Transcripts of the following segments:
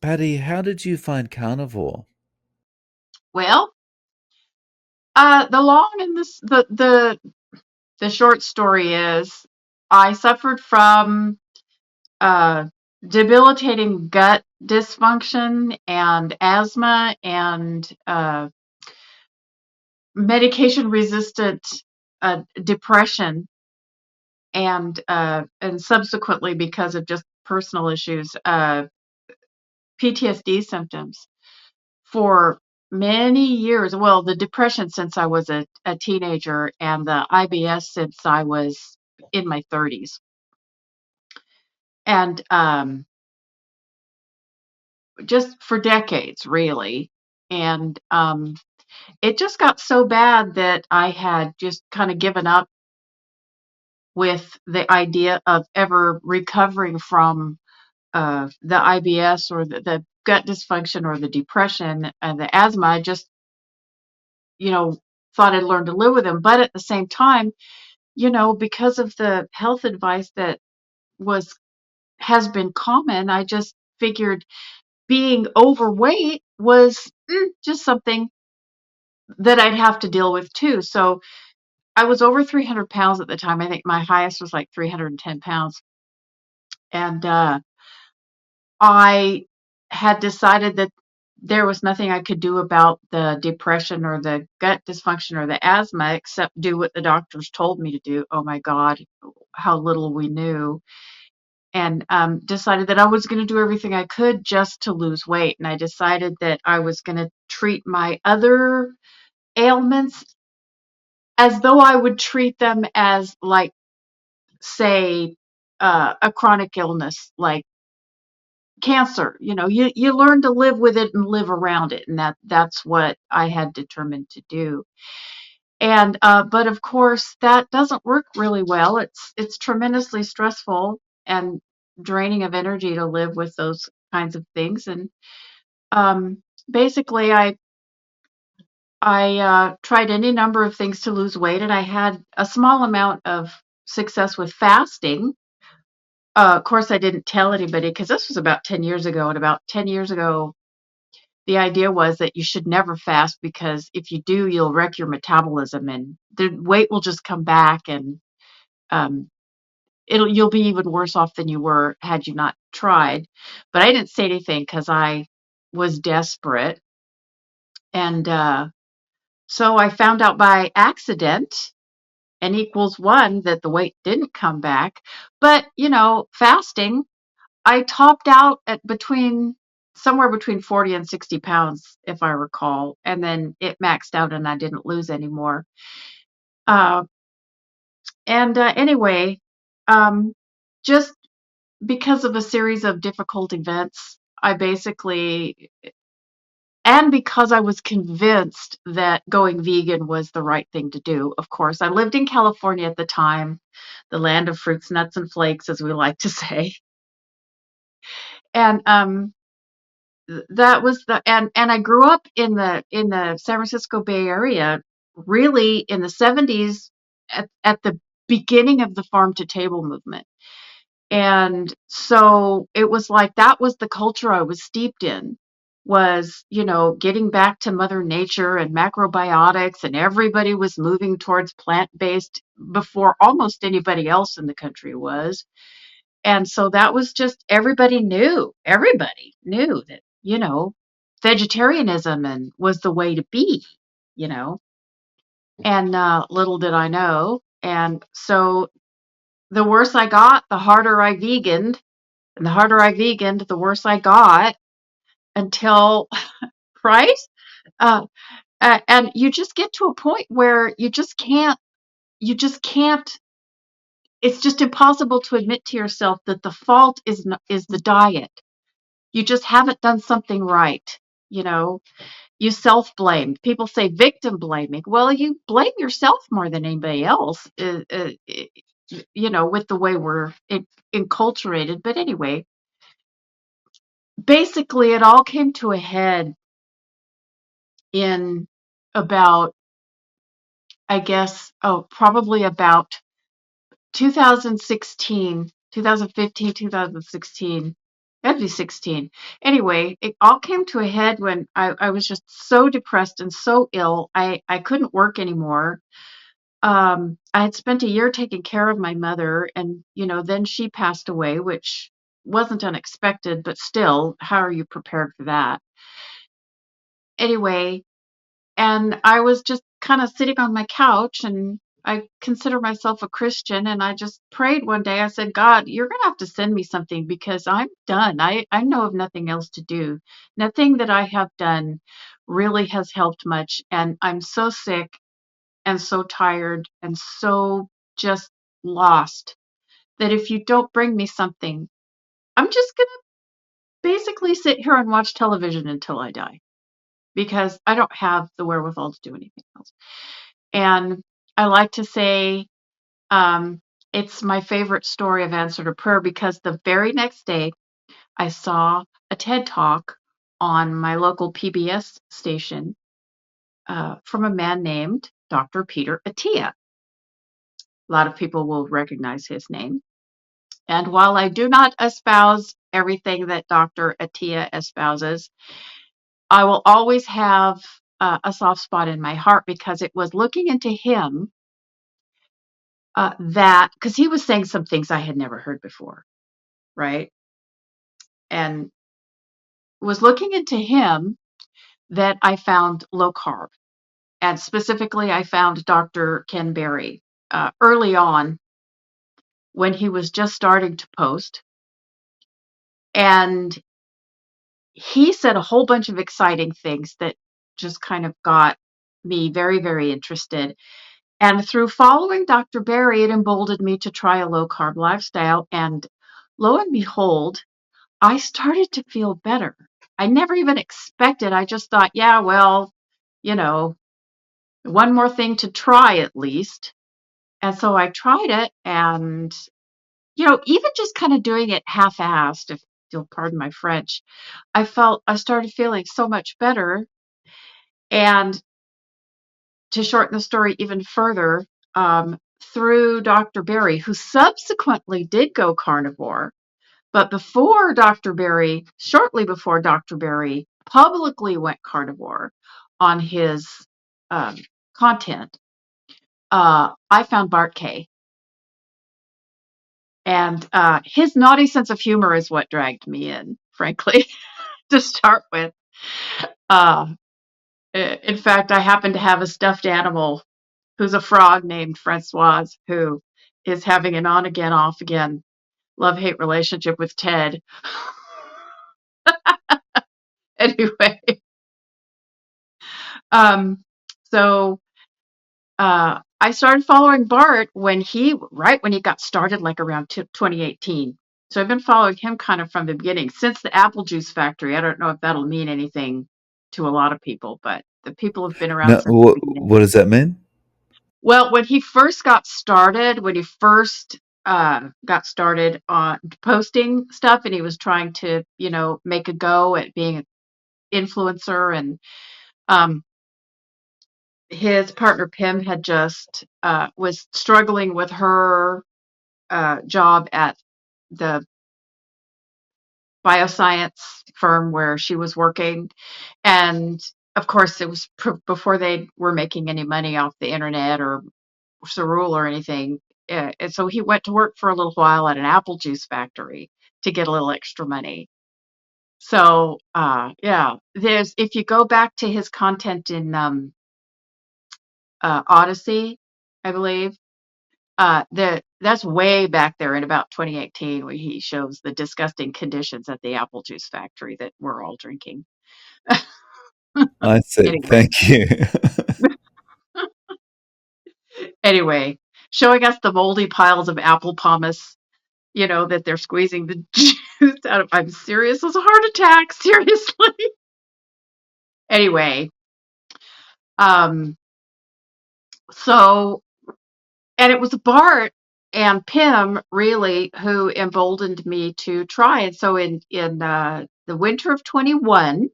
Patty, how did you find carnivore? Well, the long and the short story is I suffered from uh, debilitating gut dysfunction and asthma and medication resistant depression and subsequently because of just personal issues, PTSD symptoms for many years. Well, the depression since I was a teenager and the IBS since I was in my 30s. And just for decades, really. And it just got so bad that I had just kind of given up with the idea of ever recovering from the IBS or the gut dysfunction or the depression and the asthma. I just, you know, thought I'd learn to live with them. But at the same time, because of the health advice that was has been common, I just figured being overweight was just something that I'd have to deal with too. So I was over 300 pounds at the time. I think my highest was like 310 pounds. And I had decided that there was nothing I could do about the depression or the gut dysfunction or the asthma except do what the doctors told me to do. Oh my God, how little we knew. And decided that I was going to do everything I could just to lose weight. And I decided that I was going to treat my other ailments as though I would treat them as, like, say, a chronic illness like cancer. You learn to live with it and live around it, and that's what I had determined to do. And but of course, that doesn't work really well. It's tremendously stressful and draining of energy to live with those kinds of things. And basically, I tried any number of things to lose weight, and I had a small amount of success with fasting. Of course, I didn't tell anybody because this was about 10 years ago. And about 10 years ago, the idea was that you should never fast because if you do, you'll wreck your metabolism and the weight will just come back and um, you'll be even worse off than you were had you not tried. But I didn't say anything because I was desperate. And so I found out by accident n equals one that the weight didn't come back. But, fasting, I topped out at somewhere between 40 and 60 pounds, if I recall. And then it maxed out and I didn't lose anymore. Uh, and anyway, um, just because of a series of difficult events, I basically, and because I was convinced that going vegan was the right thing to do. Of course, I lived in California at the time, the land of fruits, nuts, and flakes, as we like to say. And that was and I grew up in the San Francisco Bay Area, really in the 70s at the beginning of the farm to table movement. And so it was like that was the culture I was steeped in, was, getting back to Mother Nature and macrobiotics, and everybody was moving towards plant-based before almost anybody else in the country was. And so that was just everybody knew that, vegetarianism and was the way to be, you know. And little did I know. And so the worse I got, the harder I veganed, and the harder I veganed, the worse I got until right. Uh, and you just get to a point where you just can't. It's just impossible to admit to yourself that the fault is the diet. You just haven't done something right. You know, you self blame. People say victim blaming. Well, you blame yourself more than anybody else, with the way we're enculturated. But anyway, basically, it all came to a head in about, I guess, probably about 2016, 2015, 2016. That'd be 16. Anyway, it all came to a head when I was just so depressed and so ill. I couldn't work anymore. I had spent a year taking care of my mother, and then she passed away, which wasn't unexpected, but still, how are you prepared for that? Anyway, and I was just kind of sitting on my couch, and I consider myself a Christian, and I just prayed one day. I said, God, you're going to have to send me something because I'm done. I know of nothing else to do. Nothing that I have done really has helped much. And I'm so sick and so tired and so just lost that if you don't bring me something, I'm just going to basically sit here and watch television until I die because I don't have the wherewithal to do anything else. And I like to say um, it's my favorite story of answered a prayer because the very next day I saw a TED talk on my local PBS station from a man named Dr. Peter Attia. A lot of people will recognize his name. And while I do not espouse everything that Dr. Attia espouses, I will always have a soft spot in my heart because it was looking into him that because he was saying some things I had never heard before, right? And was looking into him that I found low carb. And specifically, I found Dr. Ken Berry early on when he was just starting to post. And he said a whole bunch of exciting things that just kind of got me very, very interested. And through following Dr. Berry, it emboldened me to try a low carb lifestyle. And lo and behold, I started to feel better. I never even expected. I just thought, yeah, well, you know, one more thing to try at least. And so I tried it and, even just kind of doing it half-assed, if you'll pardon my French, I started feeling so much better. And to shorten the story even further, through Dr. Berry, who subsequently did go carnivore, but shortly before Dr. Berry publicly went carnivore on his um, content, I found Bart K. And his naughty sense of humor is what dragged me in, frankly, to start with. Uh, in fact, I happen to have a stuffed animal who's a frog named Francoise, who is having an on again, off again love hate relationship with Ted. Anyway, um, so I started following Bart right when he got started, like around 2018. So I've been following him kind of from the beginning since the apple juice factory. I don't know if that'll mean anything to a lot of people, but the people have been around No, since the what beginning. does that mean? Well, when he first got started, when he first got started on posting stuff, and he was trying to, make a go at being an influencer, and um, his partner Pim had just was struggling with her job at the bioscience firm where she was working, and of course it was before they were making any money off the internet or Cerule or anything. And so he went to work for a little while at an apple juice factory to get a little extra money. So yeah, there's if you go back to his content in Odyssey, I believe. That's way back there in about 2018 where he shows the disgusting conditions at the apple juice factory that we're all drinking. I see. Anyway, Thank you. anyway, showing us the moldy piles of apple pomace, that they're squeezing the juice out of. I'm serious as a heart attack. Seriously. Anyway, um, so and it was Bart and Pim really who emboldened me to try. And so in the winter of 21,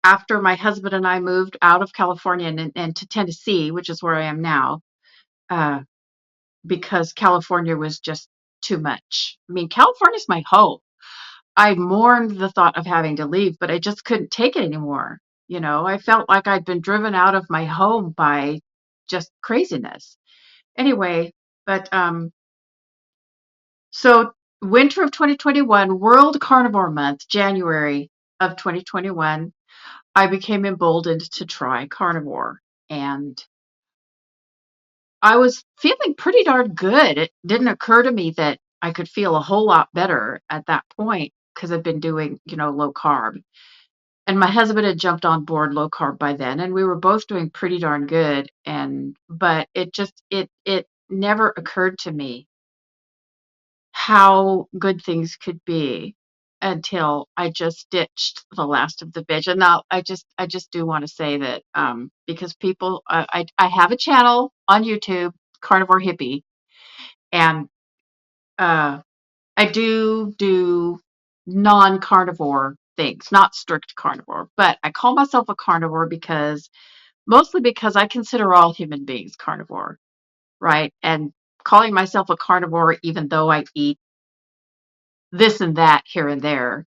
after my husband and I moved out of California and to Tennessee, which is where I am now, uh, because California was just too much. I mean, California's my home. I mourned the thought of having to leave, but I just couldn't take it anymore. I felt like I'd been driven out of my home by just craziness. Anyway, but so winter of 2021, World Carnivore Month, January of 2021, I became emboldened to try carnivore. And I was feeling pretty darn good. It didn't occur to me that I could feel a whole lot better at that point because I've been doing, low carb. And my husband had jumped on board low carb by then, and we were both doing pretty darn good. But it never occurred to me how good things could be until I just ditched the last of the veg. And now I just do want to say that because people, I have a channel on YouTube, Carnivore Hippie, and uh, I do non-carnivore things, not strict carnivore, but I call myself a carnivore mostly because I consider all human beings carnivore, right? And calling myself a carnivore, even though I eat this and that here and there,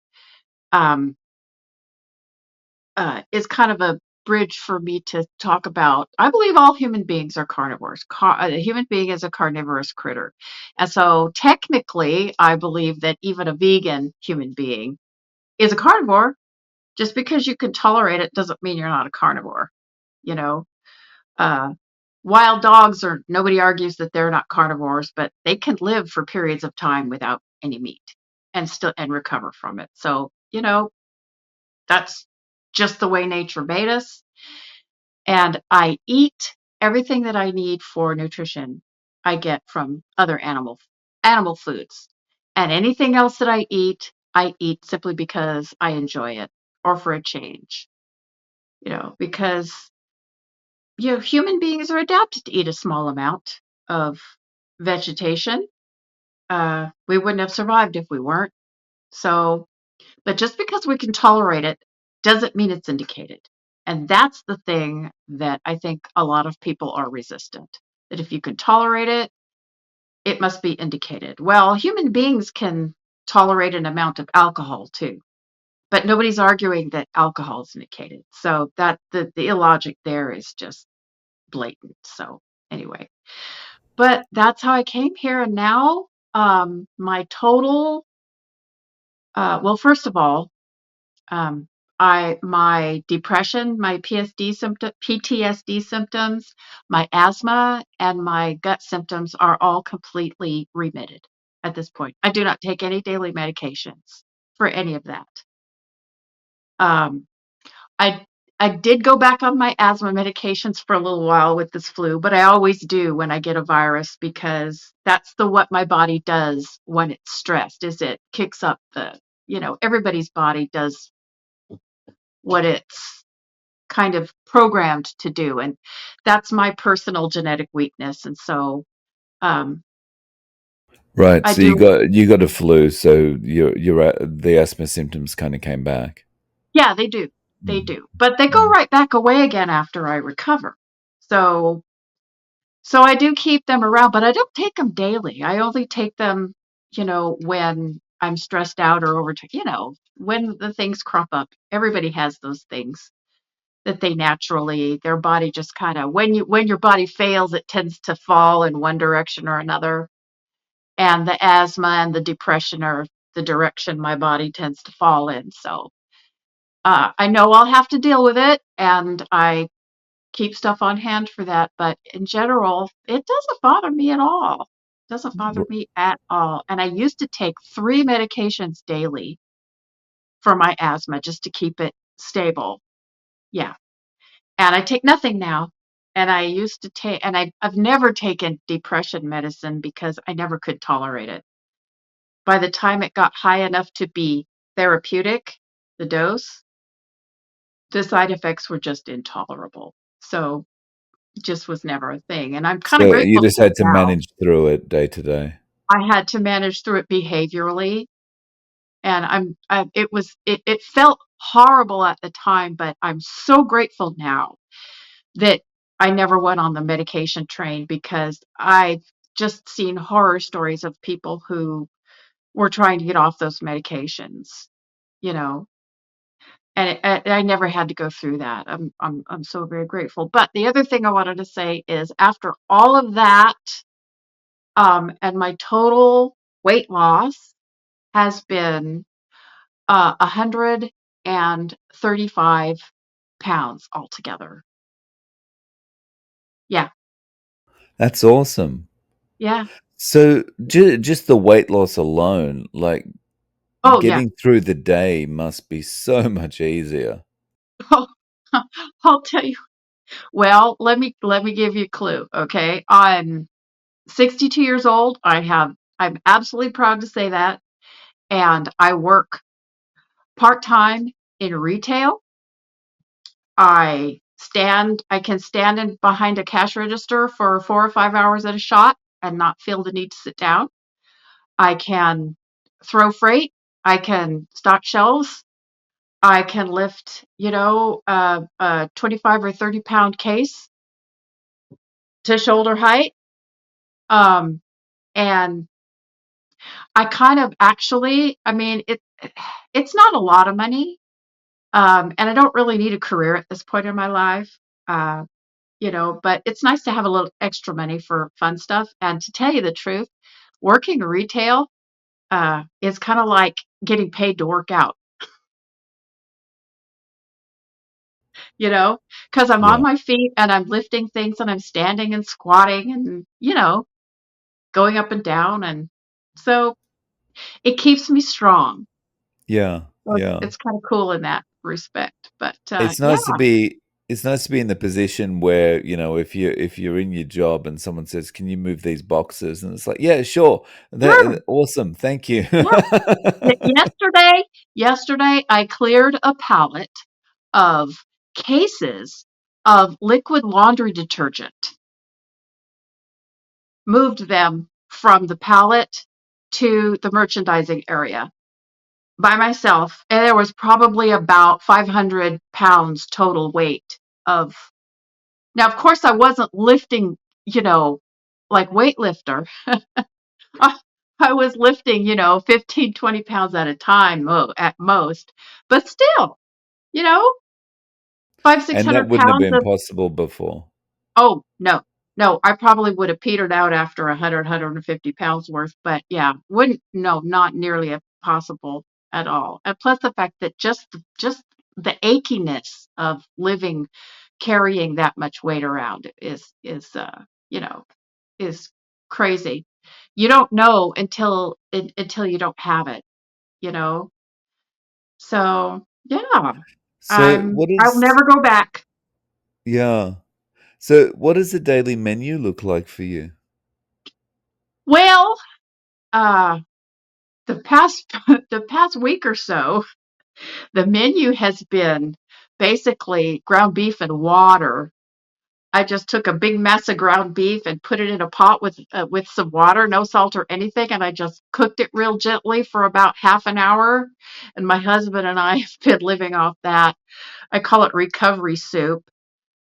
um, is kind of a bridge for me to talk about. I believe all human beings are carnivores. A human being is a carnivorous critter. And so technically, I believe that even a vegan human being is a carnivore. Just because you can tolerate it doesn't mean you're not a carnivore. You know, uh, wild dogs are, nobody argues that they're not carnivores, but they can live for periods of time without any meat and recover from it. So, that's just the way nature made us. And I eat everything that I need for nutrition I get from other animal foods. And anything else that I eat simply because I enjoy it or for a change, because human beings are adapted to eat a small amount of vegetation. We wouldn't have survived if we weren't. So, but just because we can tolerate it doesn't mean it's indicated. And that's the thing that I think a lot of people are resistant. That if you can tolerate it, it must be indicated. Well, human beings can tolerate an amount of alcohol too, but nobody's arguing that alcohol is indicated. So that the illogic there is just blatant. So anyway, but that's how I came here. And now my total, well, first of all, Um, my depression, my PTSD symptoms, my asthma, and my gut symptoms are all completely remitted at this point. I do not take any daily medications for any of that. Um, I I did go back on my asthma medications for a little while with this flu, but I always do when I get a virus because that's what my body does when it's stressed. Is it kicks up everybody's body does what it's kind of programmed to do. And that's my personal genetic weakness. And so um, Right. I So do, you got a flu, so the asthma symptoms kind of came back. yeah, they do. They Mm. do. But they go Mm. right back away again after I recover. So, so I do keep them around, but I don't take them daily. I only take them, when I'm stressed out or when the things crop up. Everybody has those things that their body just kind of, when your body fails, it tends to fall in one direction or another. And the asthma and the depression are the direction my body tends to fall in. So I know I'll have to deal with it, and I keep stuff on hand for that. But in general, it doesn't bother me at all. It doesn't bother me at all. And I used to take 3 medications daily for my asthma just to keep it stable. Yeah. And I take nothing now. And I used to take, and I've never taken depression medicine because I never could tolerate it. By the time it got high enough to be therapeutic, the dose, the side effects were just intolerable. So it just was never a thing. And I'm kind of So you grateful just for it had to now. manage through it day to day. I had to manage through it behaviorally. And it felt horrible at the time, but I'm so grateful now that I never went on the medication train because I've just seen horror stories of people who were trying to get off those medications, you know, and I never had to go through that. I'm so very grateful. But the other thing I wanted to say is after all of that, and my total weight loss has been 135 pounds altogether. Yeah, That's awesome. yeah. So just the weight loss alone, like Oh, yeah. getting through the day must be so much easier. Oh, I'll tell you. Well, let me give you a clue, okay? I'm 62 years old. I'm absolutely proud to say that, and I work part-time in retail. I can stand in behind a cash register for 4 or 5 hours at a shot and not feel the need to sit down. I can throw freight. I can stock shelves. I can lift, a 25 or 30-pound case to shoulder height. Um, and I kind of actually, I mean, it's not a lot of money. And I don't really need a career at this point in my life. Uh, but it's nice to have a little extra money for fun stuff. And to tell you the truth, working retail, is kind of like getting paid to work out, you know, because I'm on Yeah. my feet and I'm lifting things and I'm standing and squatting and, going up and down. And so it keeps me strong. Yeah. So Yeah. it's kind of cool in that respect. But It's yeah, nice to be it's nice to be in the position where, if you're in your job and someone says, "Can you move these boxes?" And it's like, "Yeah, sure. sure. Awesome. Thank you." Yeah. Yesterday, I cleared a pallet of cases of liquid laundry detergent, moved them from the pallet to the merchandising area by myself. And there was probably about 500 pounds total weight of. Now, of course, I wasn't lifting, like weightlifter. I, I was lifting, 15, 20 pounds at a time at most, but still, you know, five, six And that hundred wouldn't have pounds been of. possible before. Oh, no. No, I probably would have petered out after 150 pounds worth, but yeah, wouldn't, no, not nearly possible at all. And plus the fact that just the achiness of living, carrying that much weight around you know, is crazy. You don't know until you don't have it, you know? So, yeah, So what I'll is never go back. Yeah. So what does the daily menu look like for you? Well, uh the past the past week or so, the menu has been basically ground beef and water. I just took a big mess of ground beef and put it in a pot with some water, no salt or anything, and I just cooked it real gently for about half an hour. And my husband and I have been living off that. I call it recovery soup,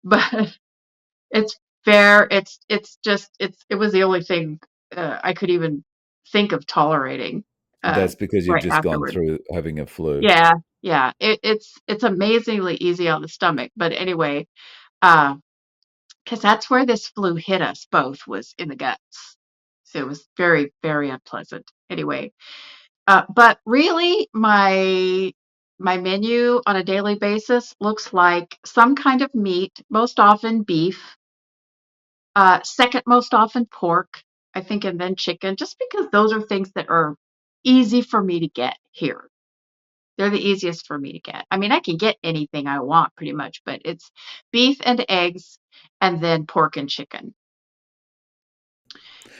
but it's fair. It was the only thing I could even think of tolerating And uh, that's because you've right just gone afterward. through having a flu. Yeah, yeah. It's amazingly easy on the stomach. But anyway, uh, because that's where this flu hit us both, was in the guts. So it was very, very unpleasant. Anyway, but really, my menu on a daily basis looks like some kind of meat, most often beef, second most often pork, I think, and then chicken, just because those are things that are easy for me to get here. They're the easiest for me to get. I mean, I can get anything I want pretty much, but it's beef and eggs and then pork and chicken.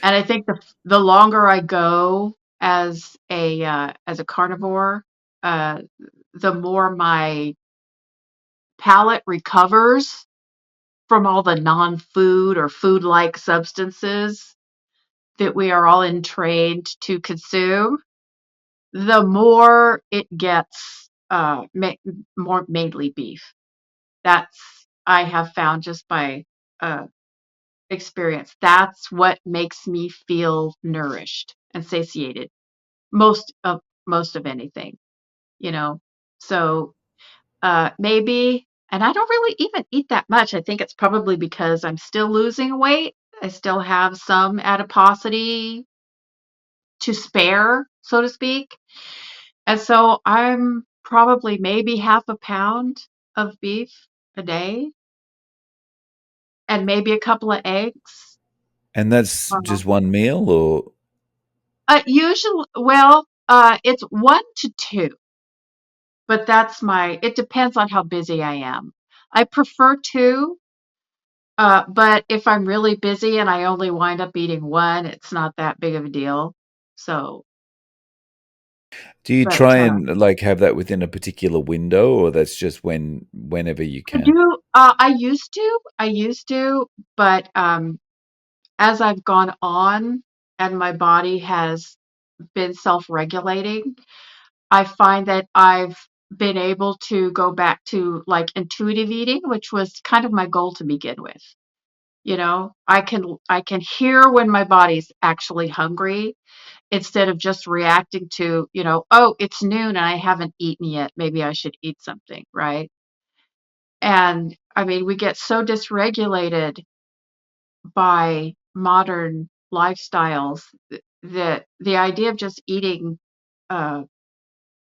And I think the longer I go as a carnivore, uh, the more my palate recovers from all the non-food or food-like substances that we are all entrained to consume, the more it gets more mainly beef. That's I have found just by uh, experience. That's what makes me feel nourished and satiated. most of most of anything, you know. So maybe, and I don't really even eat that much. I think it's probably because I'm still losing weight. I still have some adiposity to spare, so to speak. And so I'm probably maybe half a pound of beef a day and maybe a couple of eggs. And that's Uh, just one meal, or usually, well, it's 1 to 2, but it depends on how busy I am. I prefer two, but if I'm really busy and I only wind up eating one, it's not that big of a deal. So, do you but try and like have that within a particular window, or that's just whenever you I can? do, I used to, but as I've gone on and my body has been self-regulating, I find that I've been able to go back to like intuitive eating, which was kind of my goal to begin with. You know, I can hear when my body's actually hungry instead of just reacting to, oh, it's noon and I haven't eaten yet. Maybe I should eat something, right? And I mean, we get so dysregulated by modern lifestyles that the idea of just eating uh,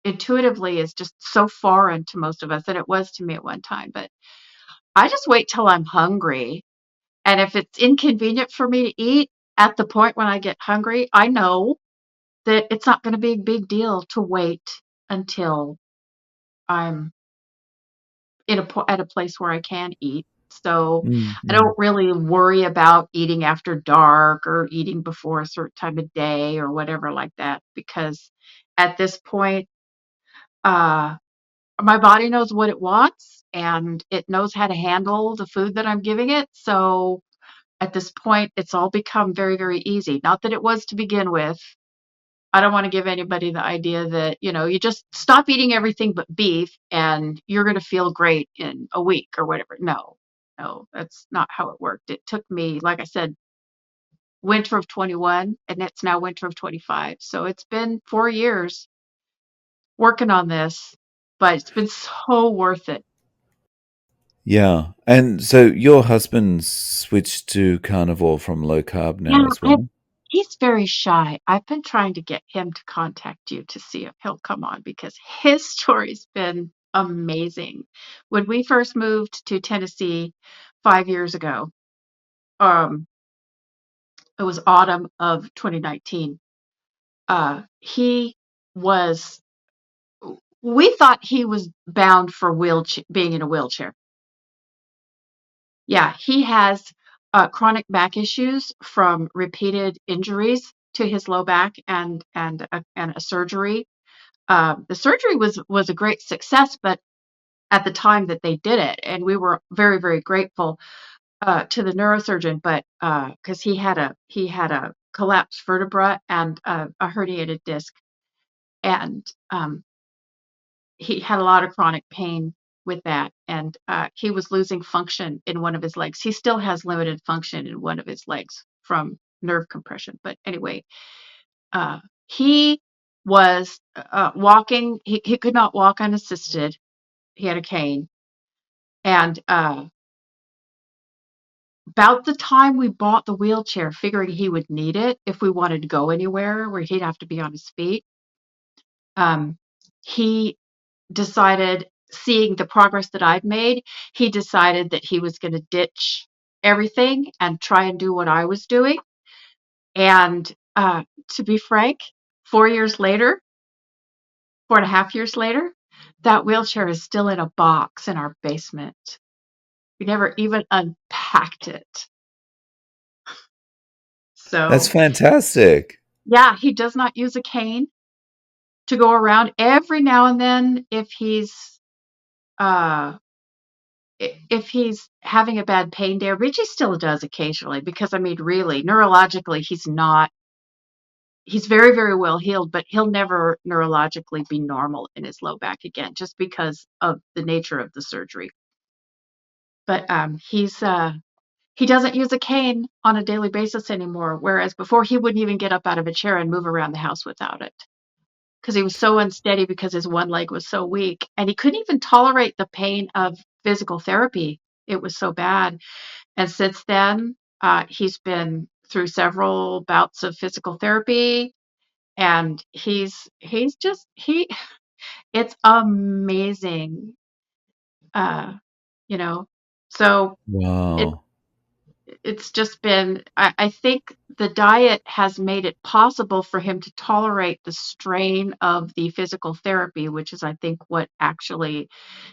intuitively is just so foreign to most of us, and it was to me at one time. But I just wait till I'm hungry. And if it's inconvenient for me to eat at the point when I get hungry, I know that it's not going to be a big deal to wait until I'm at a place where I can eat. So I Mm-hmm. don't really worry about eating after dark or eating before a certain time of day or whatever like that, because at this point, uh, my body knows what it wants and it knows how to handle the food that I'm giving it. So at this point, it's all become very, very easy. Not that it was to begin with. I don't want to give anybody the idea that, you just stop eating everything but beef and you're going to feel great in a week or whatever. No, no, that's not how it worked. It took me, like I said, winter of 21, and it's now winter of 25. So it's been 4 years working on this, but it's been so worth it. Yeah. And so your husband switched to carnivore from low carb Yeah, now as well? he's very shy. I've been trying to get him to contact you to see if he'll come on because his story's been amazing. When we first moved to Tennessee 5 years ago, um, it was autumn of 2019. He was, we thought he was bound for being in a wheelchair. Yeah, he has chronic back issues from repeated injuries to his low back and a surgery. The surgery was a great success, but at the time that they did it, and we were very very grateful to the neurosurgeon, but because he had a collapsed vertebra and a herniated disc, and he had a lot of chronic pain with that, and he was losing function in one of his legs. He still has limited function in one of his legs from nerve compression. But anyway, uh, he was walking. He could not walk unassisted. He had a cane, and about the time we bought the wheelchair, figuring he would need it if we wanted to go anywhere where he'd have to be on his feet, um, he decided, seeing the progress that I'd made, he decided that he was going to ditch everything and try and do what I was doing. And to be frank, 4 years later, 4.5 years later, that wheelchair is still in a box in our basement. We never even unpacked it. That's So, fantastic. yeah, he does not use a cane to go around. Every now and then, uh, if he's having a bad pain day, which he still does occasionally, because I mean, really, neurologically, he's very, very well healed, but he'll never neurologically be normal in his low back again, just because of the nature of the surgery. But he doesn't use a cane on a daily basis anymore, whereas before he wouldn't even get up out of a chair and move around the house without it. because he was so unsteady because his one leg was so weak, and he couldn't even tolerate the pain of physical therapy. It was so bad. And since then, he's been through several bouts of physical therapy, and he's just he it's amazing, uh, you know. So it Wow. it's just been I think the diet has made it possible for him to tolerate the strain of the physical therapy, which is I think what actually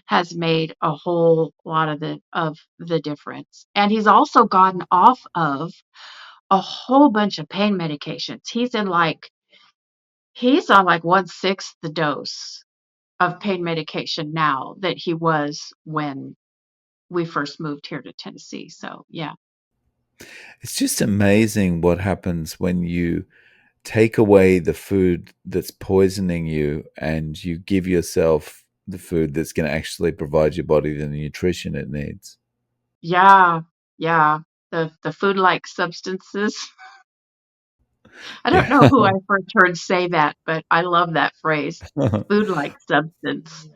has made a whole lot of the difference. And he's also gotten off of a whole bunch of pain medications. He's on like 1/6 the dose of pain medication now that he was when we first moved here to Tennessee. So yeah. It's just amazing what happens when you take away the food that's poisoning you and you give yourself the food that's going to actually provide your body the nutrition it needs. Yeah, yeah. The food-like substances. I don't know Yeah. who I first heard say that, but I love that phrase. Food-like substance.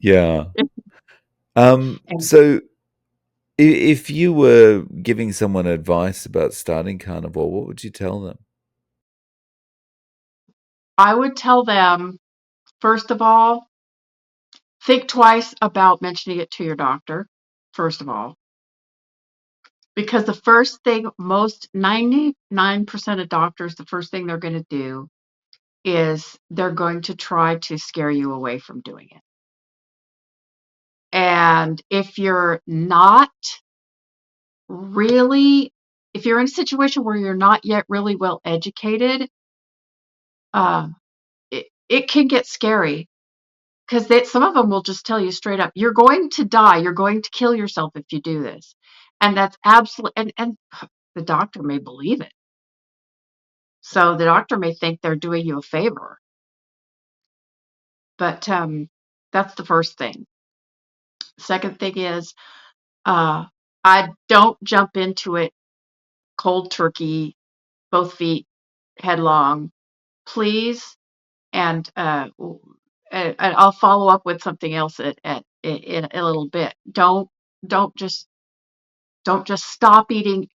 Yeah. And So if you were giving someone advice about starting carnivore, what would you tell them? I would tell them, first of all, think twice about mentioning it to your doctor, first of all, because the first thing most 99% of doctors, the first thing they're going to do is they're going to try to scare you away from doing it. And really, if you're in a situation where you're not yet really well educated, uh, it can get scary because some of them will just tell you straight up, you're going to die, you're going to kill yourself if you do this. And that's absolutely, and the doctor may believe it. So the doctor may think they're doing you a favor. But that's the first thing. Second thing is, uh, I don't jump into it cold turkey, both feet headlong, please. And and I'll follow up with something else in a little bit. Don't just don't just stop eating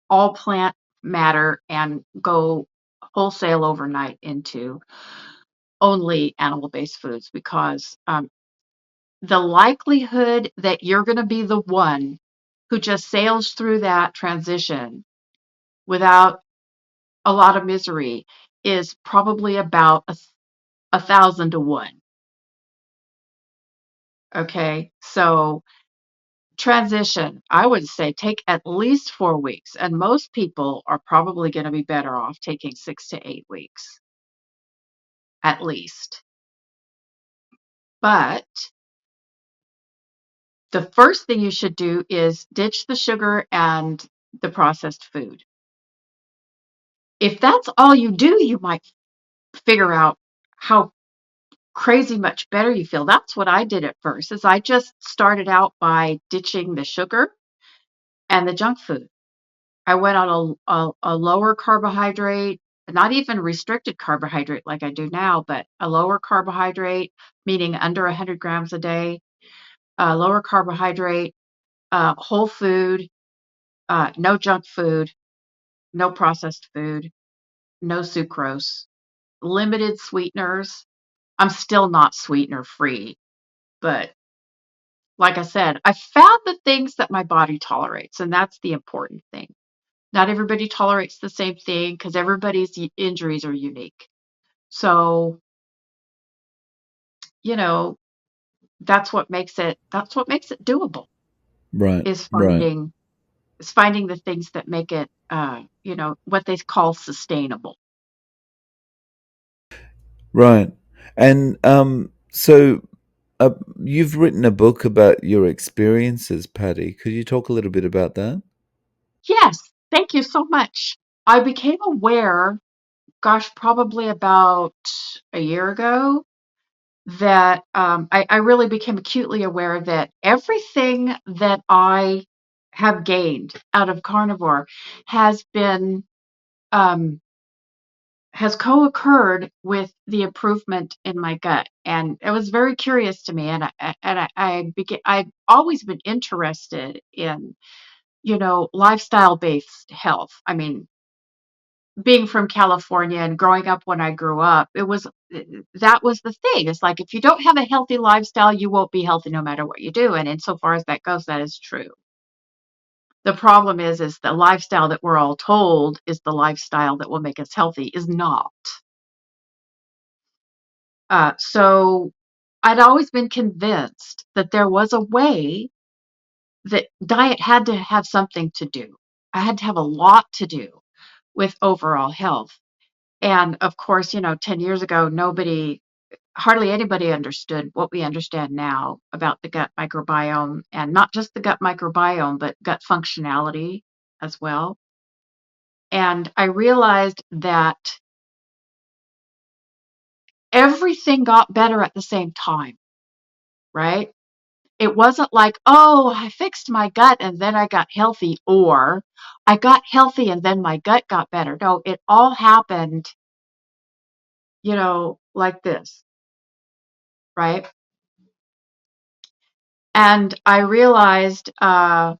all plant matter and go wholesale overnight into only animal-based foods because the likelihood that you're going to be the one who just sails through that transition without a lot of misery is probably about 1,000 to 1. Okay. So transition, I would say take at least 4 weeks. And most people are probably going to be better off taking 6 to 8 weeks at least. But the first thing you should do is ditch the sugar and the processed food. If that's all you do, you might figure out how crazy much better you feel. That's what I did at first, is I just started out by ditching the sugar and the junk food. I went on a lower carbohydrate, not even restricted carbohydrate like I do now, but a lower carbohydrate, meaning under 100 grams a day, lower carbohydrate, whole food, no junk food, no processed food, no sucrose, limited sweeteners. I'm still not sweetener free, but like I said, I found the things that my body tolerates, and that's the important thing. Not everybody tolerates the same thing because everybody's injuries are unique. So, you know, that's what makes it doable Right, is right, finding the things that make it what they call sustainable. right. And so uh, you've written a book about your experiences, Patty. Could you talk a little bit about that? Yes, thank you so much. I became aware, gosh, probably about a year ago, that I really became acutely aware that everything that I have gained out of carnivore has been um, has co-occurred with the improvement in my gut, and it was very curious to me. I've always been interested in, lifestyle based health. I mean, being from California and growing up when I grew up, that was the thing. It's like if you don't have a healthy lifestyle, you won't be healthy no matter what you do. And insofar as that goes, that is true. The problem is the lifestyle that we're all told is the lifestyle that will make us healthy is not. So I'd always been convinced that there was a way that diet had to have something to do. I had to have a lot to do with overall health. And of course, 10 years ago, hardly anybody understood what we understand now about the gut microbiome, and not just the gut microbiome, but gut functionality as well. And I realized that everything got better at the same time, right? It wasn't like, oh, I fixed my gut and then I got healthy, or I got healthy and then my gut got better. No, it all happened, like this, right? And I realized, being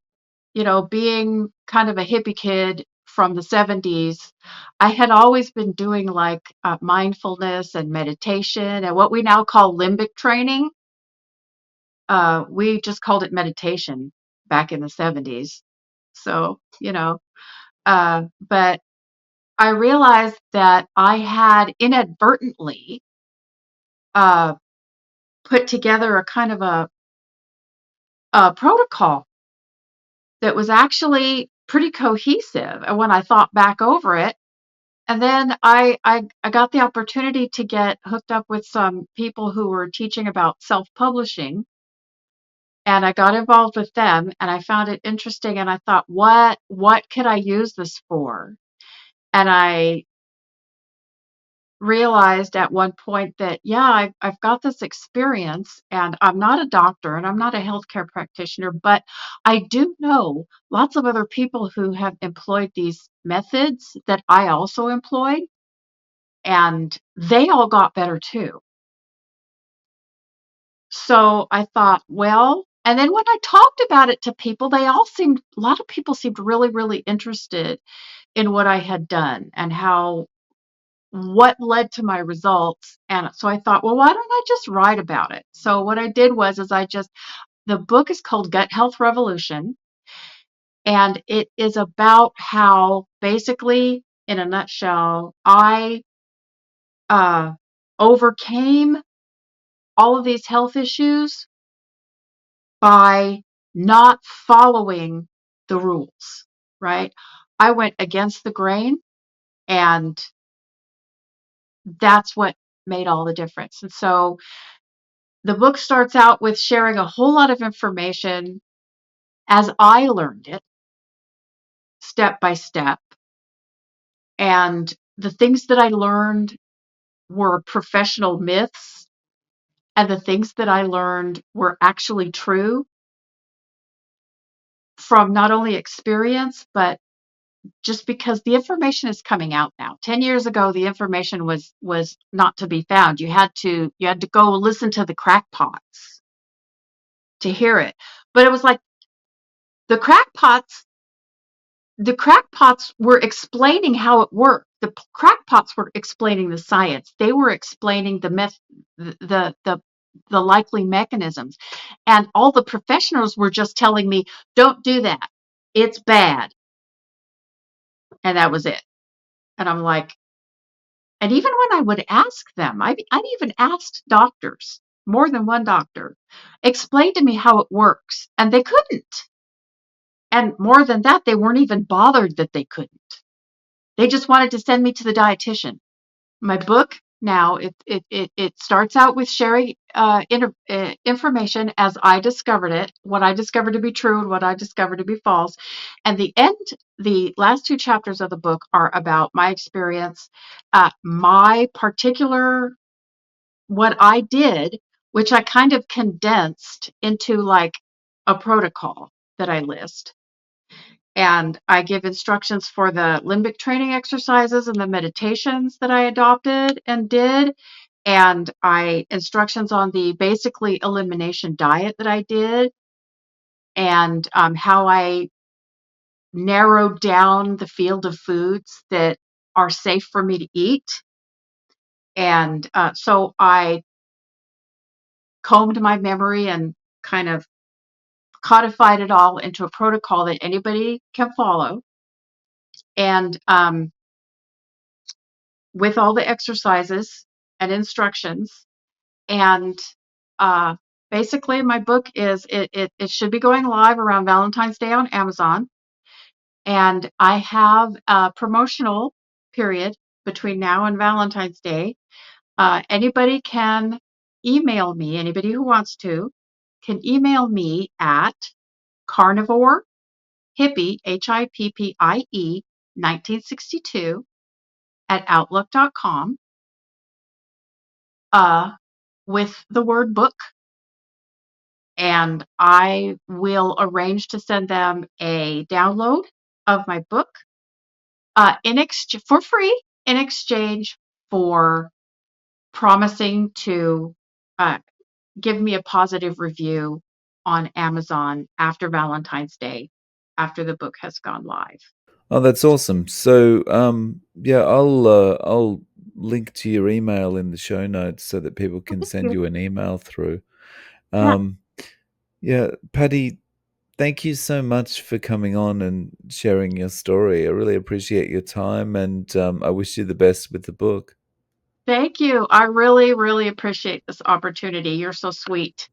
kind of a hippie kid from the 70s, I had always been doing like mindfulness and meditation and what we now call limbic training. We just called it meditation back in the 70s. So, but I realized that I had inadvertently uh, put together a kind of a protocol that was actually pretty cohesive. And when I thought back over it, and then I got the opportunity to get hooked up with some people who were teaching about self-publishing, and I got involved with them, and I found it interesting, and I thought, what could I use this for? And I realized at one point that, yeah, I've got this experience, and I'm not a doctor and I'm not a healthcare practitioner, but I do know lots of other people who have employed these methods that I also employed, and they all got better too. So I thought, well, and then when I talked about it to people, a lot of people seemed really, really interested in what I had done and what led to my results. And so I thought, well, why don't I just write about it? So what I did was, the book is called Gut Health Revolution, and it is about how basically, in a nutshell, I uh, overcame all of these health issues by not following the rules, right? I went against the grain, and that's what made all the difference. And so the book starts out with sharing a whole lot of information as I learned it, step by step. And the things that I learned were professional myths, and the things that I learned were actually true from not only experience, but just because the information is coming out now. 10 years ago, the information was not to be found. You had to go listen to the crackpots to hear it. But it was like the crackpots the crackpots were explaining how it worked. The crackpots were explaining the science. They were explaining the likely mechanisms, and all the professionals were just telling me, "Don't do that. It's bad," and that was it. And I'm like, and even when I would ask them, I'd even asked doctors, more than one doctor, explain to me how it works, and they couldn't. And more than that, they weren't even bothered that they couldn't. They just wanted to send me to the dietitian. My book now, it starts out with sharing information as I discovered it, what I discovered to be true and what I discovered to be false. And the last two chapters of the book are about my experience, my particular, what I did, which I kind of condensed into like a protocol that I list. And I give instructions for the limbic training exercises and the meditations that I adopted and did. And I instructions on the basically elimination diet that I did, and how I narrowed down the field of foods that are safe for me to eat. And so I combed my memory and kind of codified it all into a protocol that anybody can follow. And with all the exercises and instructions. And uh, basically, my book is it should be going live around Valentine's Day on Amazon. And I have a promotional period between now and Valentine's Day. Anybody can email me, anybody who wants to, can email me at carnivore hippie, HIPPIE, 1962 at outlook.com uh, with the word book. And I will arrange to send them a download of my book for free in exchange for promising to uh, give me a positive review on Amazon after Valentine's Day, after the book has gone live. Oh, that's awesome. So, yeah, I'll link to your email in the show notes so that people Oh, can thank send you. you an email through. Yeah, Um, yeah, Patty, thank you so much for coming on and sharing your story. I really appreciate your time, and I wish you the best with the book. thank you. I really, really appreciate this opportunity. You're so sweet.